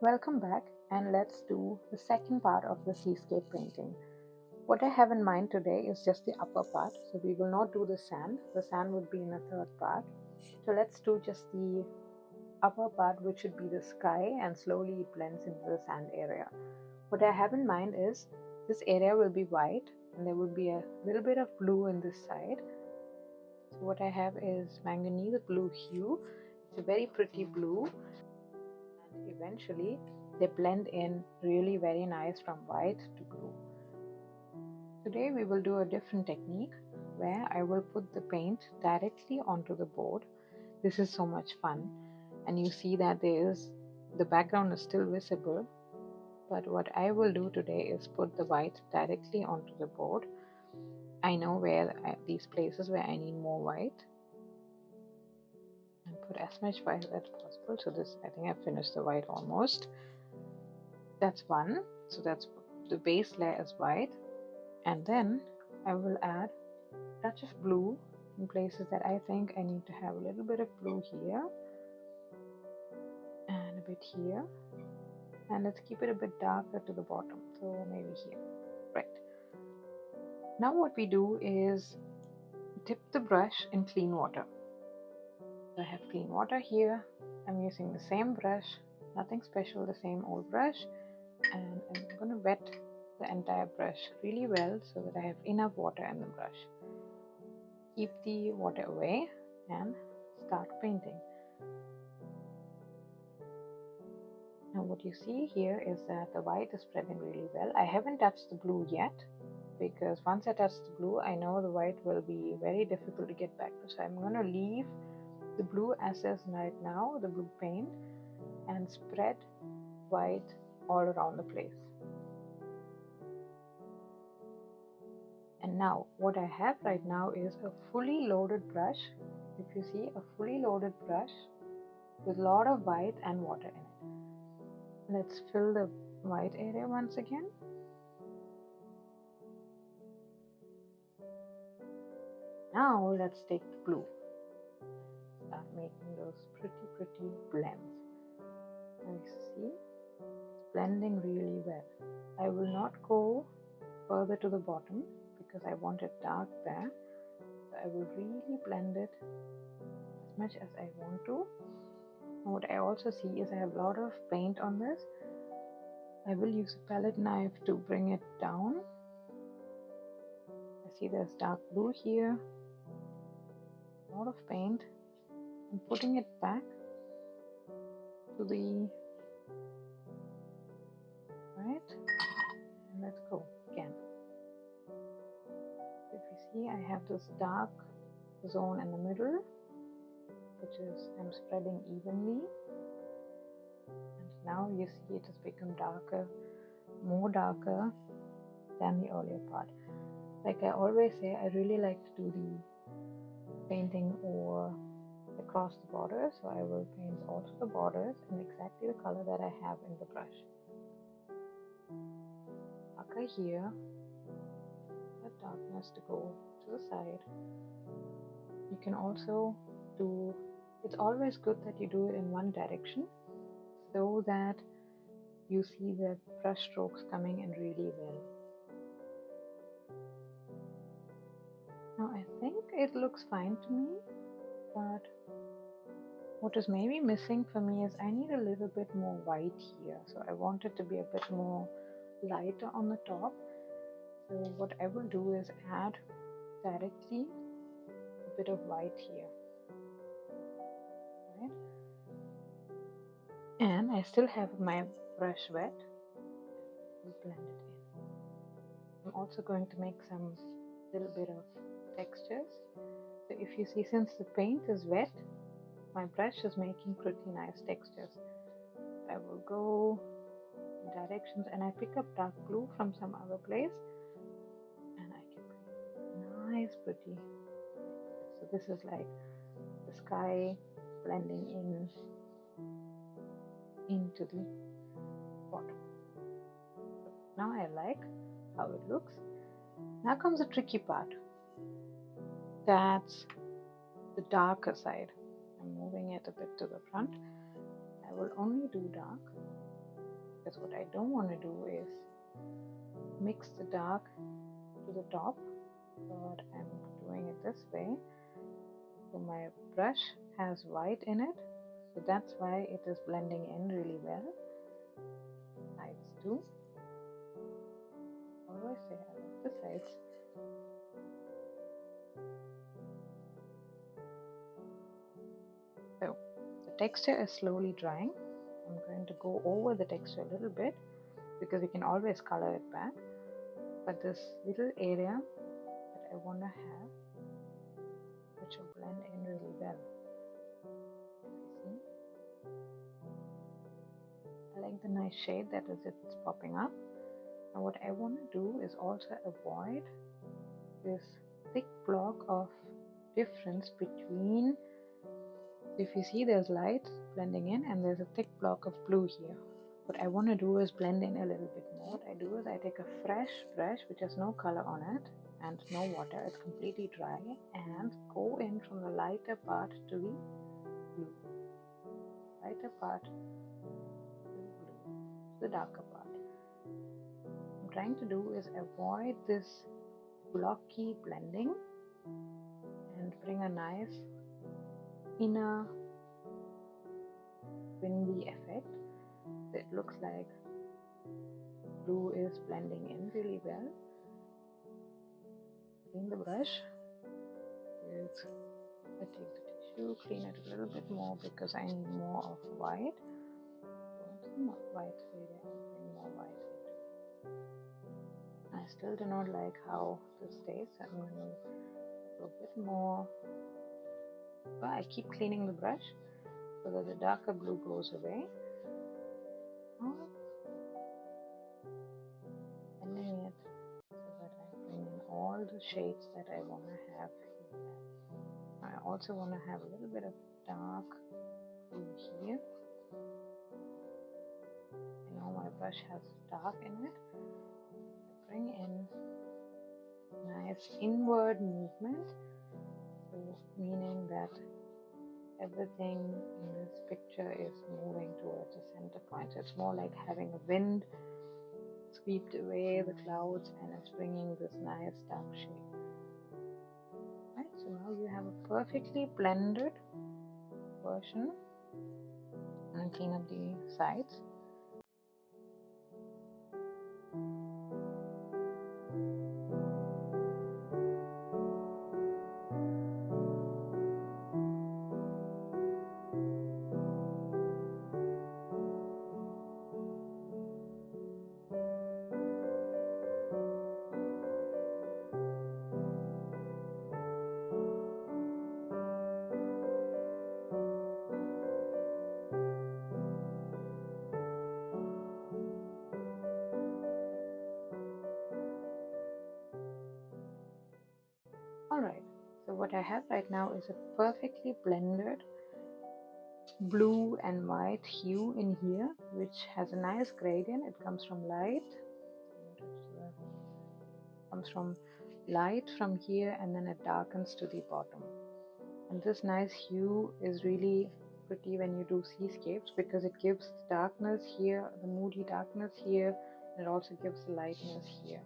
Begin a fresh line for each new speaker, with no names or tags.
Welcome back, and let's do the second part of the seascape painting. What I have in mind today is just the upper part, so we will not do the sand. The sand would be in the third part. So let's do just the upper part, which should be the sky, and slowly it blends into the sand area. What I have in mind is this area will be white, and there will be a little bit of blue in this side. So what I have is manganese blue hue. It's a very pretty blue, and eventually they blend in really very nice from white to blue. Today we will do a different technique where I will put the paint directly onto the board. This is so much fun, and you see that the background is still visible, but what I will do today is put the white directly onto the board. I know these places where I need more white, and put as much white as possible. So this, I think I've finished the white almost. That's one. So that's the base layer is white, and then I will add a touch of blue in places that I think I need to have a little bit of blue here and a bit here, and let's keep it a bit darker to the bottom, so maybe here. Right, now what we do is dip the brush in clean water. I have clean water here. I'm using the same brush, nothing special, the same old brush, and I'm going to wet the entire brush really well so that I have enough water in the brush. Keep the water away and start painting. Now what you see here is that the white is spreading really well. I haven't touched the blue yet because once I touch the blue, I know the white will be very difficult to get back to. So I'm going to leave the blue as is right now, the blue paint, and spread white all around the place. And now what I have right now is a fully loaded brush. If you see, a fully loaded brush with a lot of white and water in it. Let's fill the white area once again. Now let's take the blue. Start making those pretty blends. Now you see, it's blending really well. I will not go further to the bottom because I want it dark there. So I will really blend it as much as I want to. And what I also see is I have a lot of paint on this. I will use a palette knife to bring it down. I see there's dark blue here, a lot of paint. I'm putting it back to the right, and let's go again. If you see, I have this dark zone in the middle, which is I'm spreading evenly, and now you see it has become darker, more darker than the earlier part. Like I always say, I really like to do the painting or across the borders, so I will paint also the borders in exactly the color that I have in the brush. Darker here, the darkness to go to the side. You can also do, it's always good that you do it in one direction so that you see the brush strokes coming in really well. Now I think it looks fine to me, but what is maybe missing for me is I need a little bit more white here. So I want it to be a bit more lighter on the top. So what I will do is add directly a bit of white here. Right? And I still have my brush wet. We'll blend it in. I'm also going to make some little bit of textures. So if you see, since the paint is wet, my brush is making pretty nice textures. I will go in directions and I pick up dark blue from some other place and I can create nice pretty. So this is like the sky blending in into the bottom. Now I like how it looks. Now comes the tricky part. That's the darker side. I'm moving it a bit to the front. I will only do dark. because what I don't want to do is mix the dark to the top, but I'm doing it this way. So my brush has white in it, so that's why it is blending in really well. Sides too. How do I say? I like the sides. So the texture is slowly drying. I'm going to go over the texture a little bit because we can always color it back. But this little area that I want to have, which will blend in really well. See? I like the nice shade that it's popping up. Now what I want to do is also avoid this thick block of difference between, if you see there's light blending in and there's a thick block of blue here. What I want to do is blend in a little bit more. What I do is I take a fresh brush which has no color on it and no water, it's completely dry, and go in from the lighter part to the blue, lighter part to the blue, to the darker part. What I'm trying to do is avoid this blocky blending and bring a nice inner windy effect. So it looks like blue is blending in really well. Clean the brush with, I take the tissue, clean it a little bit more because I need more of white. Some white area, I'll bring more white into it. I still do not like how this stays, so I'm going to do a bit more. But I keep cleaning the brush so that the darker blue goes away. Blending it so that I bring in all the shades that I want to have here. I also want to have a little bit of dark blue here. I know my brush has dark in it. I bring in nice inward movement, so meaning that everything in this picture is moving towards the center point. So it's more like having a wind swept away the clouds and it's bringing this nice dark shade. Right, so now you have a perfectly blended version. And clean up the sides. Alright, so what I have right now is a perfectly blended blue and white hue in here, which has a nice gradient. It comes from light, from here, and then it darkens to the bottom. And this nice hue is really pretty when you do seascapes because it gives darkness here, the moody darkness here, and it also gives the lightness here.